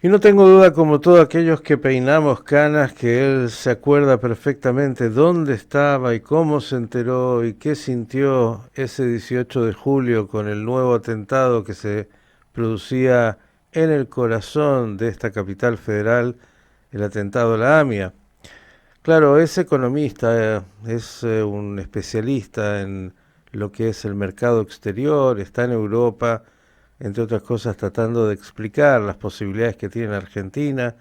Y no tengo duda, como todos aquellos que peinamos canas, que él se acuerda perfectamente dónde estaba y cómo se enteró y qué sintió ese 18 de julio con el nuevo atentado que se producía en el corazón de esta capital federal, el atentado a la AMIA. Claro, es economista, es un especialista en lo que es el mercado exterior, está en Europa, entre otras cosas tratando de explicar las posibilidades que tiene Argentina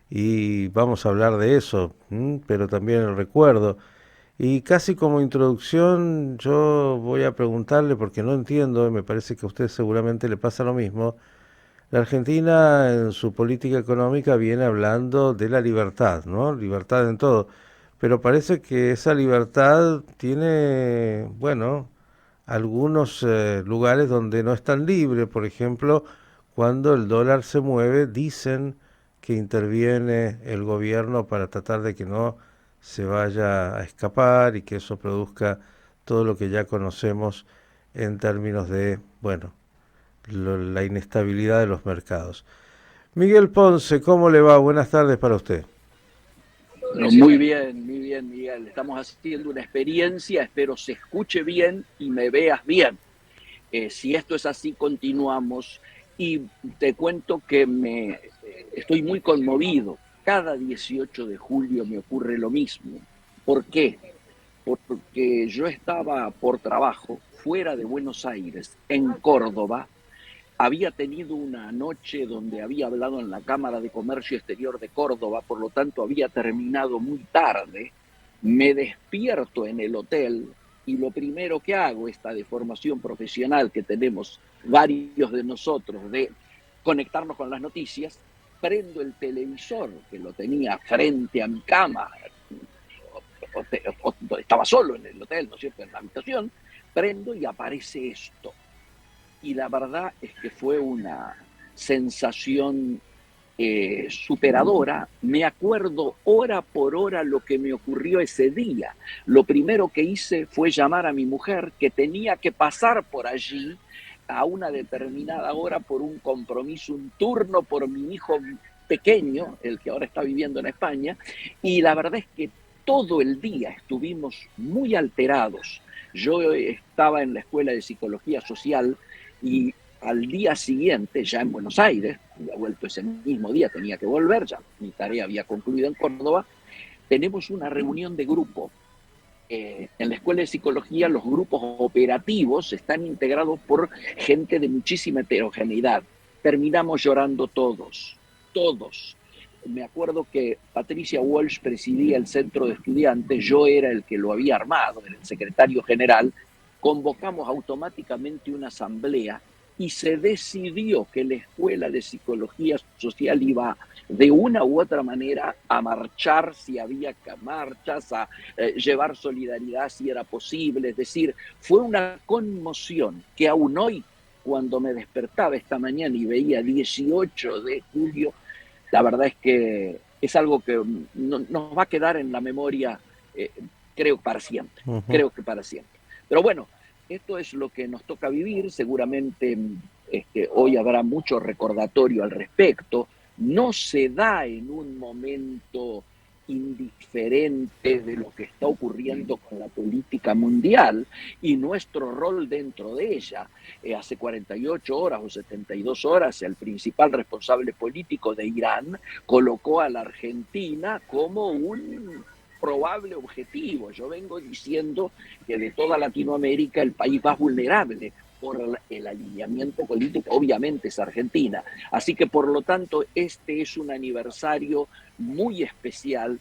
y vamos a hablar de eso, pero también el recuerdo. Y casi como introducción yo voy a preguntarle, porque no entiendo, y me parece que a usted seguramente le pasa lo mismo, la Argentina en su política económica viene hablando de la libertad, ¿no? Libertad en todo. Pero parece que esa libertad tiene, bueno, algunos lugares donde no es tan libre. Por ejemplo, cuando el dólar se mueve, dicen que interviene el gobierno para tratar de que no se vaya a escapar y que eso produzca todo lo que ya conocemos en términos de, bueno, la inestabilidad de los mercados. Miguel Ponce, ¿cómo le va? Buenas tardes para usted. No, muy bien, Miguel. Estamos haciendo una experiencia, espero se escuche bien y me veas bien. Si esto es así, continuamos. Y te cuento que estoy muy conmovido. Cada 18 de julio me ocurre lo mismo. ¿Por qué? Porque yo estaba por trabajo fuera de Buenos Aires, en Córdoba. Había tenido una noche donde había hablado en la Cámara de Comercio Exterior de Córdoba, por lo tanto había terminado muy tarde. Me despierto en el hotel y lo primero que hago, esta deformación profesional que tenemos varios de nosotros de conectarnos con las noticias, prendo el televisor que lo tenía frente a mi cama, estaba solo en el hotel, ¿no es cierto?, en la habitación, prendo y aparece esto. Y la verdad es que fue una sensación superadora. Me acuerdo hora por hora lo que me ocurrió ese día. Lo primero que hice fue llamar a mi mujer, que tenía que pasar por allí a una determinada hora por un compromiso, un turno por mi hijo pequeño, el que ahora está viviendo en España, y la verdad es que todo el día estuvimos muy alterados. Yo estaba en la escuela de psicología social y al día siguiente, ya en Buenos Aires, había vuelto ese mismo día, tenía que volver, ya mi tarea había concluido en Córdoba, tenemos una reunión de grupo. En la escuela de psicología los grupos operativos están integrados por gente de muchísima heterogeneidad. Terminamos llorando todos, todos. Me acuerdo que Patricia Walsh presidía el centro de estudiantes, yo era el que lo había armado, era el secretario general. Convocamos automáticamente una asamblea y se decidió que la escuela de psicología social iba de una u otra manera a marchar si había marchas, a llevar solidaridad si era posible. Es decir, fue una conmoción que aún hoy, cuando me despertaba esta mañana y veía 18 de julio, la verdad es que es algo que nos va a quedar en la memoria, eh, creo, para siempre. Ujú. Creo que para siempre. Pero bueno, esto es lo que nos toca vivir. Seguramente hoy habrá mucho recordatorio al respecto. No se da en un momento indiferente de lo que está ocurriendo con la política mundial y nuestro rol dentro de ella. Hace 48 horas o 72 horas el principal responsable político de Irán colocó a la Argentina como un probable objetivo. Yo vengo diciendo que de toda Latinoamérica el país más vulnerable por el alineamiento político, obviamente, es Argentina. Así que, por lo tanto, este es un aniversario muy especial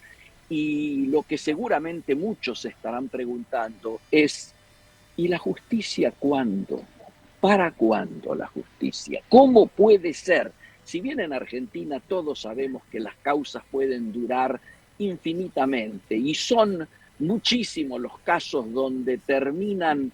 y lo que seguramente muchos se estarán preguntando es, ¿y la justicia cuándo? ¿Para cuándo la justicia? ¿Cómo puede ser? Si bien en Argentina todos sabemos que las causas pueden durar infinitamente y son muchísimos los casos donde terminan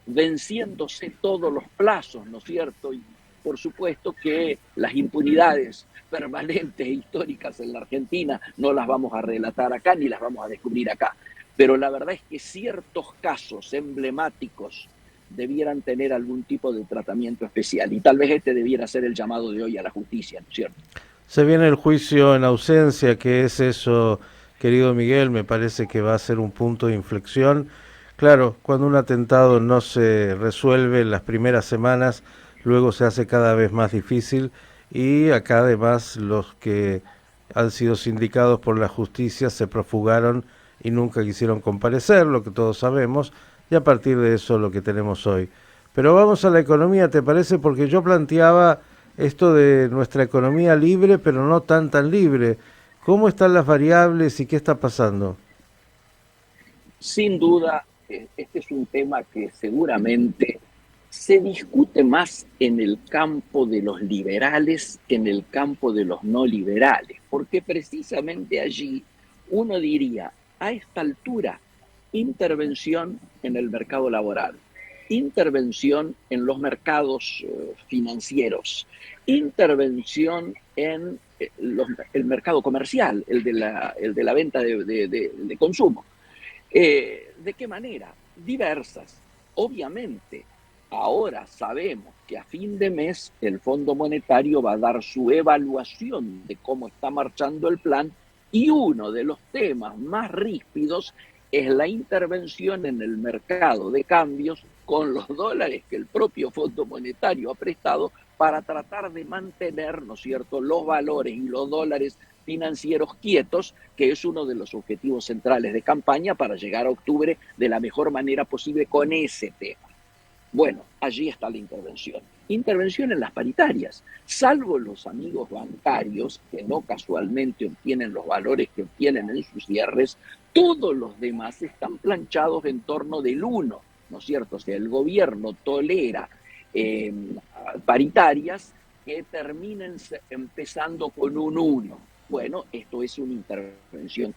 venciéndose todos los plazos, ¿no es cierto? Y por supuesto que las impunidades permanentes e históricas en la Argentina no las vamos a relatar acá ni las vamos a descubrir acá. Pero la verdad es que ciertos casos emblemáticos debieran tener algún tipo de tratamiento especial y tal vez este debiera ser el llamado de hoy a la justicia, ¿no es cierto? Se viene el juicio en ausencia, que es eso, querido Miguel, me parece que va a ser un punto de inflexión. Claro, cuando un atentado no se resuelve en las primeras semanas, luego se hace cada vez más difícil y acá además los que han sido sindicados por la justicia se profugaron y nunca quisieron comparecer, lo que todos sabemos, y a partir de eso lo que tenemos hoy. Pero vamos a la economía, ¿te parece? Porque yo planteaba esto de nuestra economía libre, pero no tan libre. ¿Cómo están las variables y qué está pasando? Sin duda, este es un tema que seguramente se discute más en el campo de los liberales que en el campo de los no liberales, porque precisamente allí uno diría, a esta altura, intervención en el mercado laboral, intervención en los mercados financieros, intervención en el mercado comercial, el de la venta de consumo. ¿De qué manera? Diversas. Obviamente, ahora sabemos que a fin de mes el Fondo Monetario va a dar su evaluación de cómo está marchando el plan y uno de los temas más ríspidos es la intervención en el mercado de cambios con los dólares que el propio Fondo Monetario ha prestado para tratar de mantener, ¿no es cierto?, los valores y los dólares financieros quietos, que es uno de los objetivos centrales de campaña para llegar a octubre de la mejor manera posible con ese tema. Bueno, allí está la intervención. Intervención en las paritarias. Salvo los amigos bancarios, que no casualmente obtienen los valores que obtienen en sus cierres, todos los demás están planchados en torno del 1, ¿no es cierto? O sea, el gobierno tolera paritarias que terminen empezando con un 1. Bueno, esto es una intervención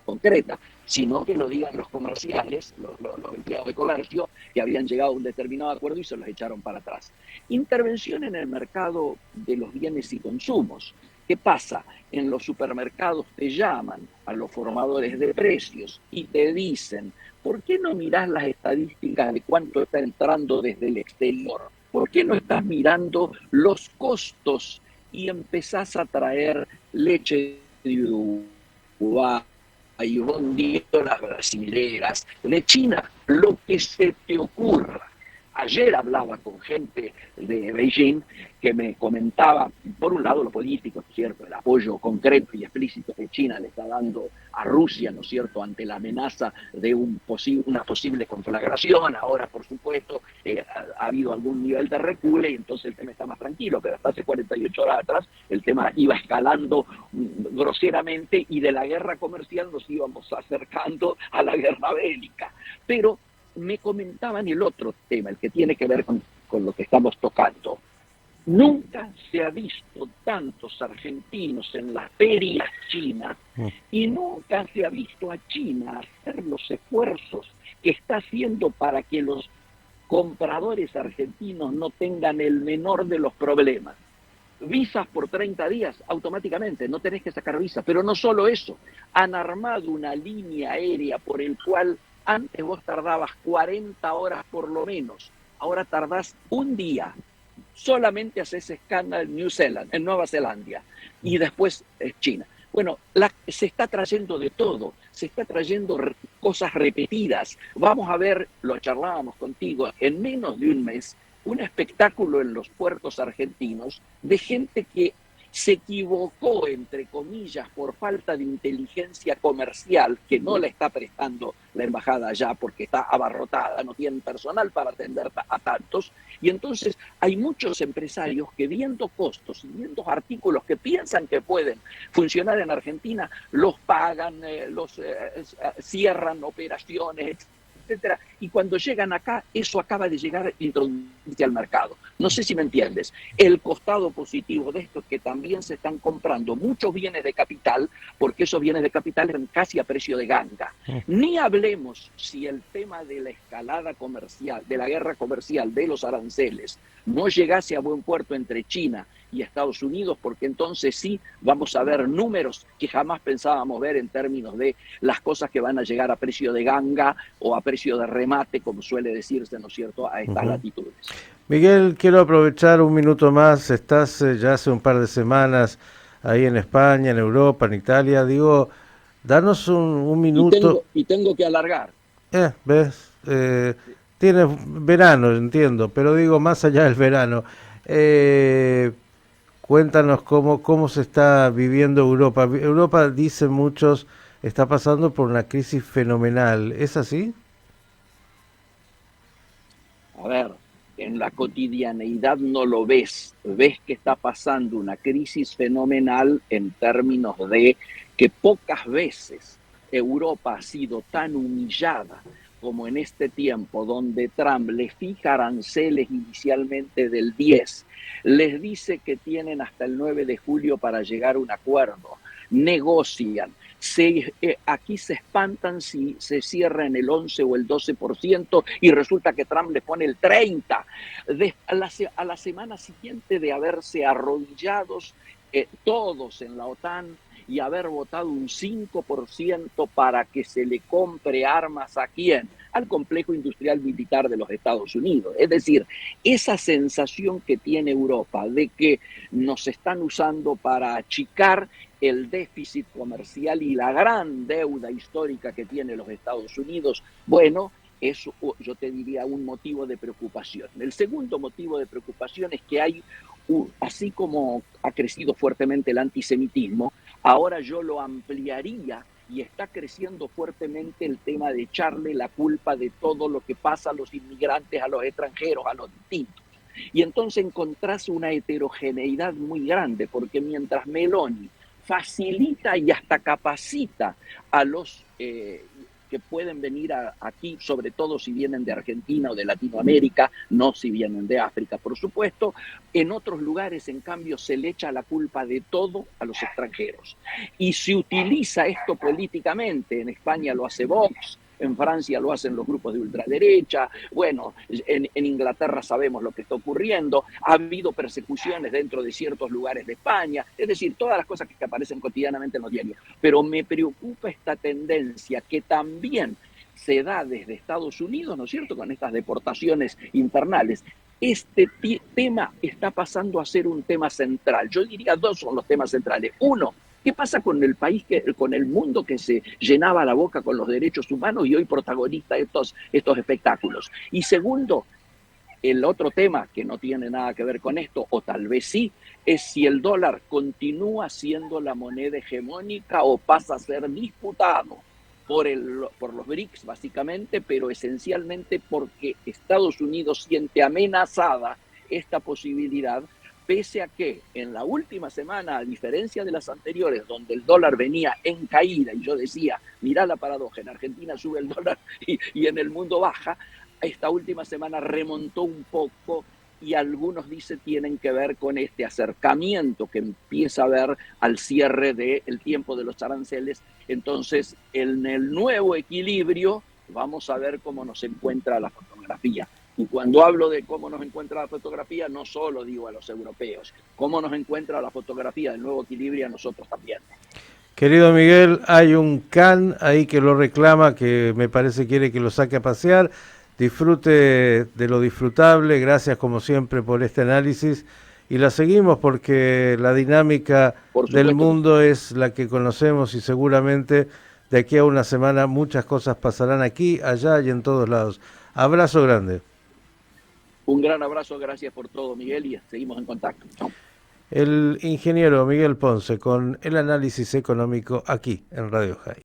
concreta, sino que lo digan los comerciales, los empleados de comercio, que habían llegado a un determinado acuerdo y se los echaron para atrás. Intervención en el mercado de los bienes y consumos. ¿Qué pasa? En los supermercados te llaman a los formadores de precios y te dicen, ¿por qué no mirás las estadísticas de cuánto está entrando desde el exterior? ¿Por qué no estás mirando los costos y empezás a traer leche de Uruguay, hay bondiolas brasileras, de China, lo que se te ocurra? Ayer hablaba con gente de Beijing que me comentaba, por un lado, lo político, ¿no es cierto?, el apoyo concreto y explícito que China le está dando a Rusia, ¿no es cierto?, ante la amenaza de una posible conflagración. Ahora, por supuesto, ha habido algún nivel de recule y entonces el tema está más tranquilo, pero hasta hace 48 horas atrás el tema iba escalando groseramente y de la guerra comercial nos íbamos acercando a la guerra bélica. Pero me comentaban el otro tema, el que tiene que ver con lo que estamos tocando. Nunca se ha visto tantos argentinos en las ferias chinas y nunca se ha visto a China hacer los esfuerzos que está haciendo para que los compradores argentinos no tengan el menor de los problemas. Visas por 30 días, automáticamente, no tenés que sacar visa. Pero no solo eso, han armado una línea aérea por el cual antes vos tardabas 40 horas por lo menos, ahora tardás un día. Solamente haces escala en Nueva Zelanda y después es China. Bueno, se está trayendo de todo, se está trayendo cosas repetidas. Vamos a ver, lo charlábamos contigo, en menos de un mes, un espectáculo en los puertos argentinos de gente que se equivocó, entre comillas, por falta de inteligencia comercial, que no le está prestando la embajada allá porque está abarrotada, no tienen personal para atender a tantos, y entonces hay muchos empresarios que viendo costos y viendo artículos que piensan que pueden funcionar en Argentina, los pagan, cierran operaciones, etcétera, y cuando llegan acá, eso acaba de llegar a introducirse al mercado. No sé si me entiendes. El costado positivo de esto es que también se están comprando muchos bienes de capital, porque esos bienes de capital eran casi a precio de ganga. Ni hablemos si el tema de la escalada comercial, de la guerra comercial, de los aranceles, no llegase a buen puerto entre China y Estados Unidos, porque entonces sí vamos a ver números que jamás pensábamos ver en términos de las cosas que van a llegar a precio de ganga o a precio de remate, como suele decirse, ¿no es cierto?, a estas latitudes. Miguel, quiero aprovechar un minuto más. Estás ya hace un par de semanas ahí en España, en Europa, en Italia. Digo, danos un Y minuto. tengo que alargar. ¿Ves? Tienes verano, entiendo, pero digo, más allá del verano, eh, cuéntanos cómo se está viviendo Europa. Europa, dicen muchos, está pasando por una crisis fenomenal. ¿Es así? A ver, en la cotidianeidad no lo ves. Ves que está pasando una crisis fenomenal en términos de que pocas veces Europa ha sido tan humillada como en este tiempo, donde Trump le fija aranceles inicialmente del 10, les dice que tienen hasta el 9 de julio para llegar a un acuerdo, negocian, aquí se espantan si se cierra en el 11 o el 12% y resulta que Trump le pone el 30%. A la semana siguiente de haberse arrodillados todos en la OTAN y haber votado un 5% para que se le compre armas a quién, al complejo industrial militar de los Estados Unidos. Es decir, esa sensación que tiene Europa de que nos están usando para achicar el déficit comercial y la gran deuda histórica que tiene los Estados Unidos, bueno, es, yo te diría, un motivo de preocupación. El segundo motivo de preocupación es que hay, así como ha crecido fuertemente el antisemitismo, ahora yo lo ampliaría y está creciendo fuertemente el tema de echarle la culpa de todo lo que pasa a los inmigrantes, a los extranjeros, a los distintos. Y entonces encontrás una heterogeneidad muy grande, porque mientras Meloni facilita y hasta capacita a los que pueden venir aquí, sobre todo si vienen de Argentina o de Latinoamérica, no si vienen de África, por supuesto. En otros lugares, en cambio, se le echa la culpa de todo a los extranjeros. Y se utiliza esto políticamente. En España lo hace Vox, en Francia lo hacen los grupos de ultraderecha, bueno, en Inglaterra sabemos lo que está ocurriendo, ha habido persecuciones dentro de ciertos lugares de España, es decir, todas las cosas que aparecen cotidianamente en los diarios. Pero me preocupa esta tendencia que también se da desde Estados Unidos, ¿no es cierto?, con estas deportaciones internales. Este tema está pasando a ser un tema central. Yo diría dos son los temas centrales. Uno, ¿qué pasa con el país, con el mundo que se llenaba la boca con los derechos humanos y hoy protagoniza estos espectáculos? Y segundo, el otro tema que no tiene nada que ver con esto, o tal vez sí, es si el dólar continúa siendo la moneda hegemónica o pasa a ser disputado por los BRICS, básicamente, pero esencialmente porque Estados Unidos siente amenazada esta posibilidad, pese a que en la última semana, a diferencia de las anteriores, donde el dólar venía en caída, y yo decía, mirá la paradoja, en Argentina sube el dólar y en el mundo baja, esta última semana remontó un poco y algunos dicen tienen que ver con este acercamiento que empieza a haber al cierre del tiempo de los aranceles. Entonces, en el nuevo equilibrio, vamos a ver cómo nos encuentra la fotografía. Y cuando hablo de cómo nos encuentra la fotografía, no solo digo a los europeos, cómo nos encuentra la fotografía del nuevo equilibrio a nosotros también. Querido Miguel, hay un can ahí que lo reclama, que me parece quiere que lo saque a pasear. Disfrute de lo disfrutable, gracias como siempre por este análisis y la seguimos porque la dinámica Por del supuesto que sí. mundo es la que conocemos y seguramente de aquí a una semana muchas cosas pasarán aquí, allá y en todos lados. Abrazo grande. Un gran abrazo, gracias por todo, Miguel, y seguimos en contacto. Chao. El ingeniero Miguel Ponce con el análisis económico aquí en Radio High.